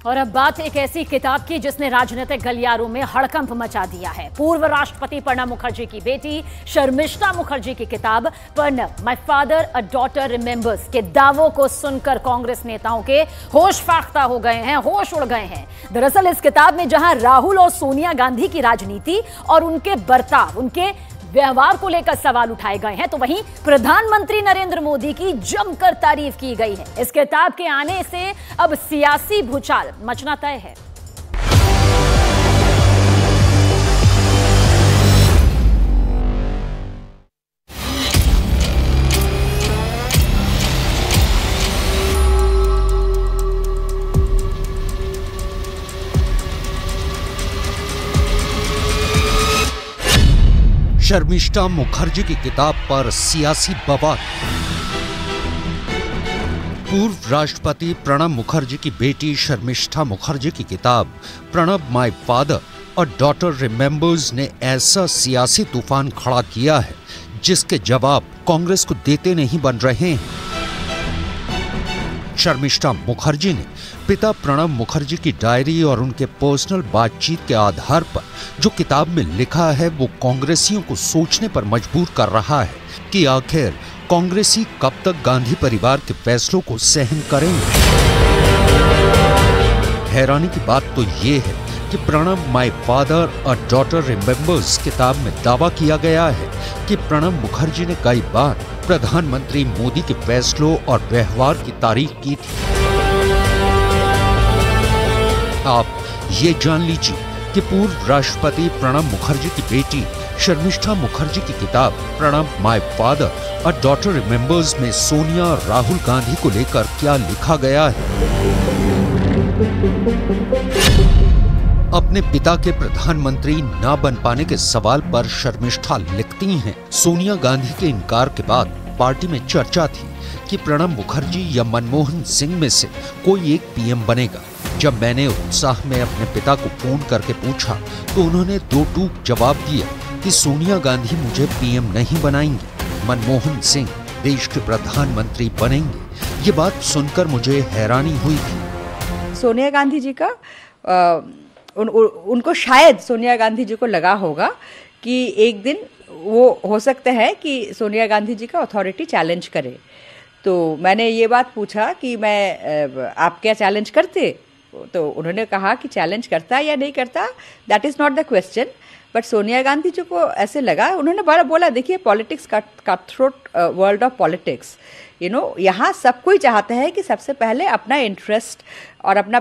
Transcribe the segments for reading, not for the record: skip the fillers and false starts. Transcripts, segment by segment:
और अब बात एक ऐसी किताब की जिसने राजनीतिक गलियारों में हड़कंप मचा दिया है। पूर्व राष्ट्रपति प्रणब मुखर्जी की बेटी शर्मिष्ठा मुखर्जी की किताब Pranab my father a daughter remembers के दावों को सुनकर कांग्रेस नेताओं के होश फाख्ता हो गए हैं, होश उड़ गए हैं। दरअसल इस किताब में जहां राहुल और सोनिया गांधी की राजनीति और उनके बर्ताव, उनके व्यवहार को लेकर सवाल उठाए गए हैं, तो वहीं प्रधानमंत्री नरेंद्र मोदी की जमकर तारीफ की गई है। इस किताब के आने से अब सियासी भूचाल मचना तय है। शर्मिष्ठा मुखर्जी की किताब पर सियासी बवाल। पूर्व राष्ट्रपति प्रणब मुखर्जी की बेटी शर्मिष्ठा मुखर्जी की किताब प्रणब माय फादर और डॉटर रिमेंबर्स ने ऐसा सियासी तूफान खड़ा किया है जिसके जवाब कांग्रेस को देते नहीं बन रहे हैं। शर्मिष्ठा मुखर्जी ने पिता प्रणब मुखर्जी की डायरी और उनके पर्सनल बातचीत के आधार पर जो किताब में लिखा है वो कांग्रेसियों को सोचने पर मजबूर कर रहा है कि आखिर कांग्रेसी कब तक गांधी परिवार के फैसलों को सहन करेंगे। हैरानी की बात तो ये है कि प्रणब माय फादर और डॉटर रिमेंबर्स किताब में दावा किया गया है कि प्रणब मुखर्जी ने कई बार प्रधानमंत्री मोदी के फैसलों और व्यवहार की तारीफ की थी। आप ये जान लीजिए कि पूर्व राष्ट्रपति प्रणब मुखर्जी की बेटी शर्मिष्ठा मुखर्जी की किताब प्रणब माय फादर और डॉटर रिमेंबर्स में सोनिया और राहुल गांधी को लेकर क्या लिखा गया है। अपने पिता के प्रधानमंत्री न बन पाने के सवाल पर शर्मिष्ठा लिखती हैं, सोनिया गांधी के इनकार के बाद पार्टी में चर्चा थी कि प्रणब मुखर्जी या मनमोहन सिंह में से कोई एक पीएम बनेगा। जब मैंने उत्साह में अपने पिता को फोन करके पूछा तो उन्होंने दो टूक जवाब दिया कि सोनिया गांधी मुझे पीएम नहीं बनाएंगी, मनमोहन सिंह देश के प्रधानमंत्री बनेंगे। ये बात सुनकर मुझे हैरानी हुई थी। सोनिया गांधी जी का उनको शायद सोनिया गांधी जी को लगा होगा कि एक दिन वो हो सकता है कि सोनिया गांधी जी का अथॉरिटी चैलेंज करे। तो मैंने ये बात पूछा कि आप क्या चैलेंज करते? तो उन्होंने कहा कि चैलेंज करता या नहीं करता that is not the question, but Sonia Gandhi ji को ऐसे लगा, उन्होंने बड़ा बोला, देखिए politics cut throat world of politics, यहाँ सब कोई चाहता है कि सबसे पहले अपना इंटरेस्ट और अपना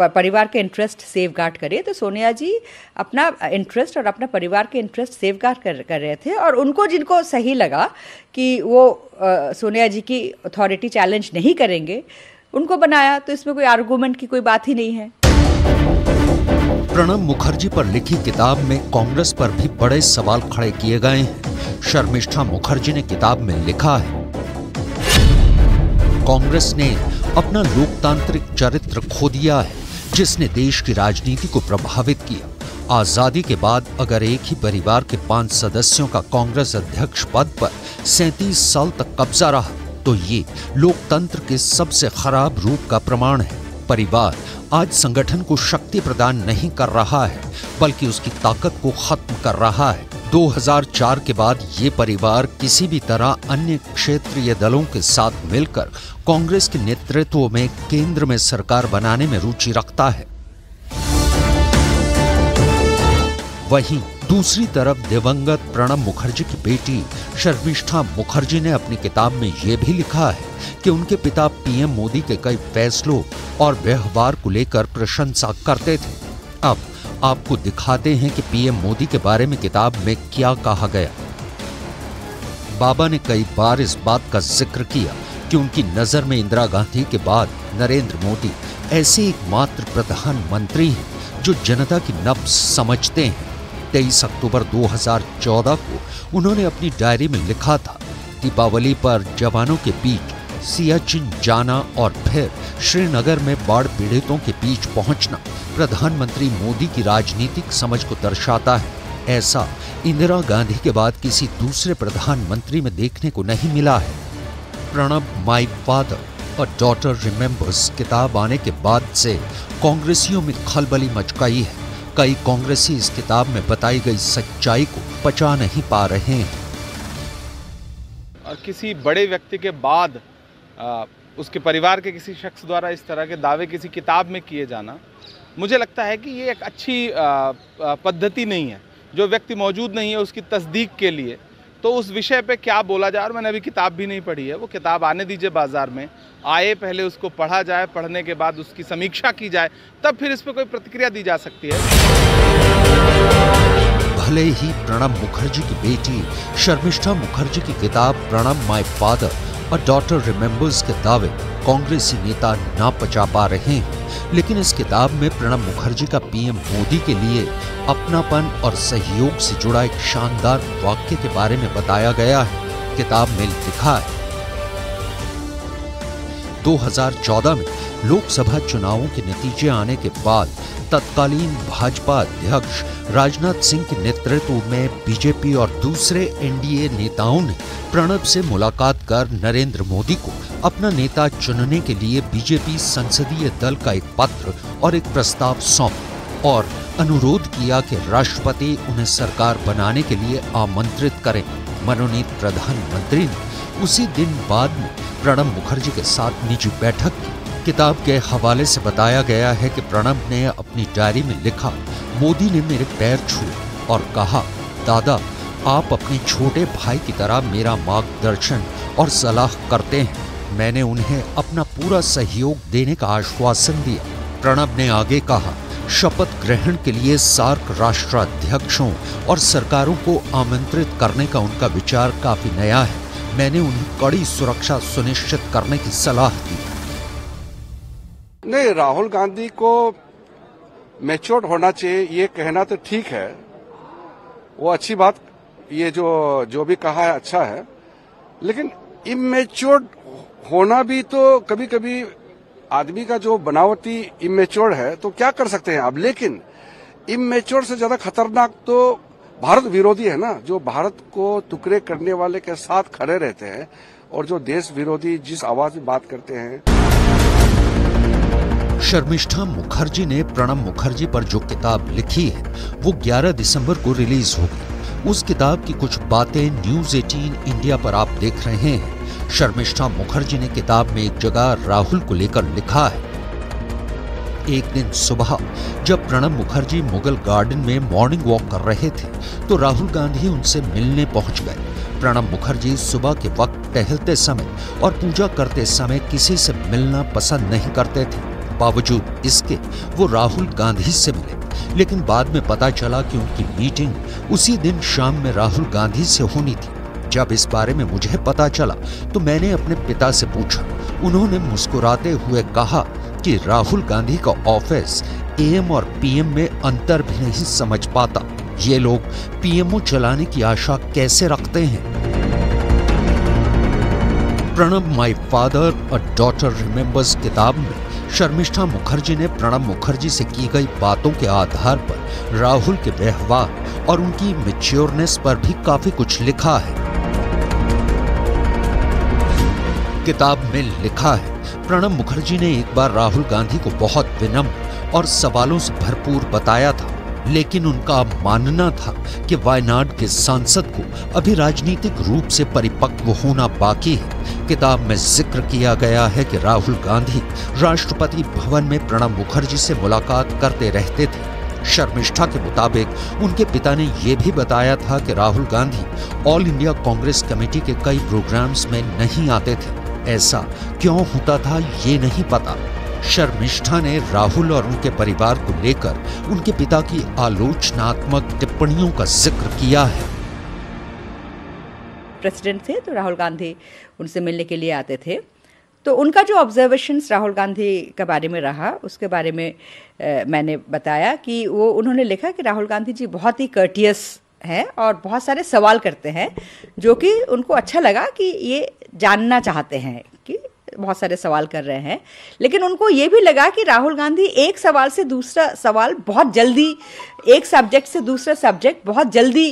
परिवार के इंटरेस्ट सेफगार्ड करे। तो सोनिया जी अपना इंटरेस्ट और अपना परिवार के इंटरेस्ट सेफगार्ड कर रहे थे, और उनको जिनको सही लगा कि वो सोनिया जी की अथॉरिटी चैलेंज नहीं करेंगे उनको बनाया। तो इसमें कोई आर्गूमेंट की कोई बात ही नहीं है। प्रणब मुखर्जी पर लिखी किताब में कांग्रेस पर भी बड़े सवाल खड़े किए गए हैं। शर्मिष्ठा मुखर्जी ने किताब में लिखा है, कांग्रेस ने अपना लोकतांत्रिक चरित्र खो दिया है जिसने देश की राजनीति को प्रभावित किया। आजादी के बाद अगर एक ही परिवार के 5 सदस्यों का कांग्रेस अध्यक्ष पद पर 37 साल तक कब्जा रहा तो ये लोकतंत्र के सबसे खराब रूप का प्रमाण है। परिवार आज संगठन को शक्ति प्रदान नहीं कर रहा है बल्कि उसकी ताकत को खत्म कर रहा है। 2004 के बाद ये परिवार किसी भी तरह अन्य क्षेत्रीय दलों के साथ मिलकर कांग्रेस के नेतृत्व में केंद्र में सरकार बनाने में रुचि रखता है। वहीं दूसरी तरफ दिवंगत प्रणब मुखर्जी की बेटी शर्मिष्ठा मुखर्जी ने अपनी किताब में ये भी लिखा है कि उनके पिता पीएम मोदी के कई फैसलों और व्यवहार को लेकर प्रशंसा करते थे। अब आपको दिखाते हैं कि पीएम मोदी के बारे में किताब में क्या कहा गया। बाबा ने कई बार इस बात का जिक्र किया कि उनकी नजर में इंदिरा गांधी के बाद नरेंद्र मोदी ऐसे एकमात्र प्रधानमंत्री हैं जो जनता की नब्ज समझते हैं। 23 अक्टूबर 2014 को उन्होंने अपनी डायरी में लिखा था, दीपावली पर जवानों के बीच सियाचिन जाना और फिर श्रीनगर में बाढ़ पीड़ितों के बीच पहुंचना प्रधानमंत्री मोदी की राजनीतिक समझ को दर्शाता है। ऐसा इंदिरा गांधी के बाद किसी दूसरे प्रधानमंत्री में देखने को नहीं मिला है। प्रणब माय फादर और डॉटर रिमेंबर्स किताब आने के बाद से कांग्रेसियों में खलबली मच गई है। कई कांग्रेसी इस किताब में बताई गई सच्चाई को पचा नहीं पा रहे हैं। और किसी बड़े व्यक्ति के बाद उसके परिवार के किसी शख्स द्वारा इस तरह के दावे किसी किताब में किए जाना, मुझे लगता है कि ये एक अच्छी पद्धति नहीं है। जो व्यक्ति मौजूद नहीं है उसकी तस्दीक के लिए तो उस विषय पे क्या बोला जाए। और मैंने अभी किताब भी नहीं पढ़ी है, वो किताब आने दीजिए बाजार में, आए पहले उसको पढ़ा जाए, पढ़ने के बाद उसकी समीक्षा की जाए, तब फिर इस पर कोई प्रतिक्रिया दी जा सकती है। भले ही प्रणब मुखर्जी की बेटी शर्मिष्ठा मुखर्जी की किताब Pranab my father a daughter remembers के दावे कांग्रेसी नेता ना पचा पा रहे हैं, लेकिन इस किताब में प्रणब मुखर्जी का पीएम मोदी के लिए अपनापन और सहयोग से जुड़ा एक शानदार वाक्य के बारे में बताया गया है। किताब में लिखा है, 2014 में लोकसभा चुनावों के नतीजे आने के बाद तत्कालीन भाजपा अध्यक्ष राजनाथ सिंह के नेतृत्व में बीजेपी और दूसरे एनडीए नेताओं ने प्रणब से मुलाकात कर नरेंद्र मोदी को अपना नेता चुनने के लिए बीजेपी संसदीय दल का एक पत्र और एक प्रस्ताव सौंपा और अनुरोध किया कि राष्ट्रपति उन्हें सरकार बनाने के लिए आमंत्रित करें। मनोनीत प्रधानमंत्री ने उसी दिन बाद में प्रणब मुखर्जी के साथ निजी बैठक की। किताब के हवाले से बताया गया है कि प्रणब ने अपनी डायरी में लिखा, मोदी ने मेरे पैर छुए और कहा, दादा आप अपने छोटे भाई की तरह मेरा मार्गदर्शन और सलाह करते हैं। मैंने उन्हें अपना पूरा सहयोग देने का आश्वासन दिया। प्रणब ने आगे कहा, शपथ ग्रहण के लिए सार्क राष्ट्राध्यक्षों और सरकारों को आमंत्रित करने का उनका विचार काफी नया है। मैंने उन्हें कड़ी सुरक्षा सुनिश्चित करने की सलाह दी। नहीं, राहुल गांधी को मैच्योर्ड होना चाहिए ये कहना तो ठीक है, वो अच्छी बात, ये जो भी कहा है अच्छा है, लेकिन इमेच्योर्ड होना भी तो कभी कभी आदमी का जो बनावटी इमेच्योर्ड है तो क्या कर सकते हैं आप। लेकिन इमेच्योर्ड से ज्यादा खतरनाक तो भारत विरोधी है ना, जो भारत को टुकड़े करने वाले के साथ खड़े रहते हैं और जो देश विरोधी जिस आवाज में बात करते हैं। शर्मिष्ठा मुखर्जी ने प्रणब मुखर्जी पर जो किताब लिखी है वो 11 दिसंबर को रिलीज होगी। उस किताब की कुछ बातें न्यूज 18 इंडिया पर आप देख रहे हैं। शर्मिष्ठा मुखर्जी ने किताब में एक जगह राहुल को लेकर लिखा है, एक दिन सुबह जब प्रणब मुखर्जी मुगल गार्डन में मॉर्निंग वॉक कर रहे थे तो राहुल गांधी उनसे मिलने पहुंच गए। प्रणब मुखर्जी सुबह के वक्त टहलते समय और पूजा करते समय किसी से मिलना पसंद नहीं करते थे। बावजूद इसके वो राहुल गांधी से मिले, लेकिन बाद में पता चला कि उनकी मीटिंग उसी दिन शाम में राहुल गांधी से होनी थी। जब इस बारे में मुझे पता चला तो मैंने अपने पिता से पूछा। उन्होंने मुस्कुराते हुए कहा कि राहुल गांधी का ऑफिस एएम और पीएम में अंतर भी नहीं समझ पाता। ये लोग पीएमओ चलाने की आशा कैसे रखते हैं। Pranab my father a daughter remembers किताब में शर्मिष्ठा मुखर्जी ने प्रणब मुखर्जी से की गई बातों के आधार पर राहुल के व्यवहार और उनकी मैच्योरनेस पर भी काफी कुछ लिखा है। किताब में लिखा है, प्रणब मुखर्जी ने एक बार राहुल गांधी को बहुत विनम्र और सवालों से भरपूर बताया था, लेकिन उनका मानना था कि वायनाड के सांसद को अभी राजनीतिक रूप से परिपक्व होना बाकी है। किताब में जिक्र किया गया है कि राहुल गांधी राष्ट्रपति भवन में प्रणब मुखर्जी से मुलाकात करते रहते थे। शर्मिष्ठा के मुताबिक उनके पिता ने यह भी बताया था कि Rahul Gandhi all India Congress committee के कई प्रोग्राम्स में नहीं आते थे। ऐसा क्यों होता था ये नहीं पता। शर्मिष्ठा ने राहुल और उनके परिवार को लेकर उनके पिता की आलोचनात्मक टिप्पणियों का जिक्र किया है। प्रेसिडेंट थे तो राहुल गांधी उनसे मिलने के लिए आते थे, तो उनका जो ऑब्जर्वेशंस राहुल गांधी के बारे में रहा उसके बारे में मैंने बताया कि उन्होंने लिखा कि राहुल गांधी जी बहुत ही कर्टियस हैं और बहुत सारे सवाल करते हैं, जो कि उनको अच्छा लगा कि ये जानना चाहते हैं कि बहुत सारे सवाल कर रहे हैं। लेकिन उनको ये भी लगा कि राहुल गांधी एक सवाल से दूसरा सवाल बहुत जल्दी, एक सब्जेक्ट से दूसरा सब्जेक्ट बहुत जल्दी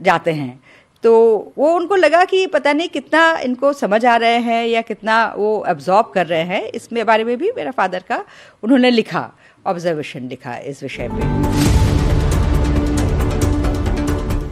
जाते हैं। तो वो उनको लगा कि पता नहीं कितना इनको समझ आ रहे हैं या कितना वो एब्जॉर्ब कर रहे हैं, इसमें बारे में भी मेरा फादर का उन्होंने लिखा, ऑब्जर्वेशन लिखा इस विषय पे।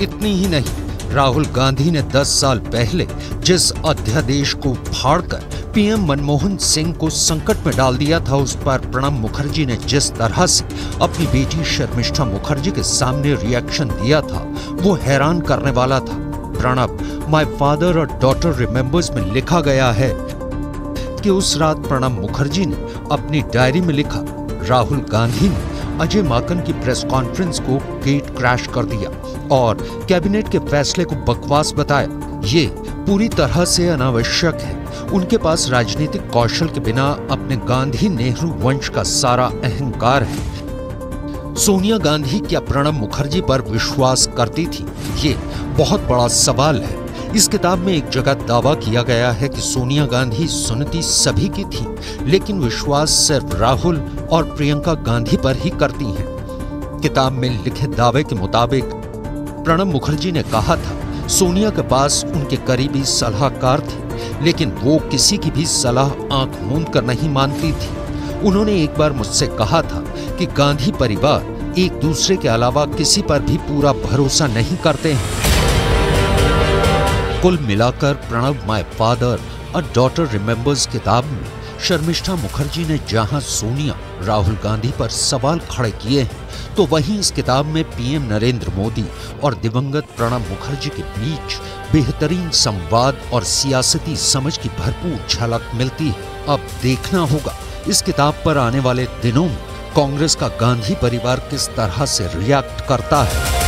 इतनी ही नहीं, राहुल गांधी ने 10 साल पहले जिस अध्यादेश को फाड़कर पीएम मनमोहन सिंह को संकट में डाल दिया था, उस पर प्रणब मुखर्जी ने जिस तरह से अपनी बेटी शर्मिष्ठा मुखर्जी के सामने रिएक्शन दिया था, वो हैरान करने वाला था। प्रणब माय फादर और डॉटर रिमेंबर्स में लिखा गया है कि उस रात प्रणब मुखर्जी ने अपनी डायरी में लिखा, राहुल गांधी ने अजय माकन की प्रेस कॉन्फ्रेंस को गेट क्रैश कर दिया और कैबिनेट के फैसले को बकवास बताया। ये पूरी तरह से अनावश्यक है। उनके पास राजनीतिक कौशल के बिना अपने गांधी नेहरू वंश का सारा अहंकार है। सोनिया गांधी क्या प्रणब मुखर्जी पर विश्वास करती थी, ये बहुत बड़ा सवाल है। इस किताब में एक जगह दावा किया गया है कि सोनिया गांधी सुनती सभी की थी, लेकिन विश्वास सिर्फ राहुल और प्रियंका गांधी पर ही करती हैं। किताब में लिखे दावे के मुताबिक प्रणब मुखर्जी ने कहा था, सोनिया के पास उनके करीबी सलाहकार थे, लेकिन वो किसी की भी सलाह आंख मूंद कर नहीं मानती थी। उन्होंने एक बार मुझसे कहा था कि गांधी परिवार एक दूसरे के अलावा किसी पर भी पूरा भरोसा नहीं करते हैं। कुल मिलाकर Pranab my father a daughter remembers किताब में शर्मिष्ठा मुखर्जी ने जहां सोनिया राहुल गांधी पर सवाल खड़े किए हैं, तो वहीं इस किताब में पीएम नरेंद्र मोदी और दिवंगत प्रणब मुखर्जी के बीच बेहतरीन संवाद और सियासती समझ की भरपूर झलक मिलती है। अब देखना होगा इस किताब पर आने वाले दिनों में कांग्रेस का गांधी परिवार किस तरह से रिएक्ट करता है।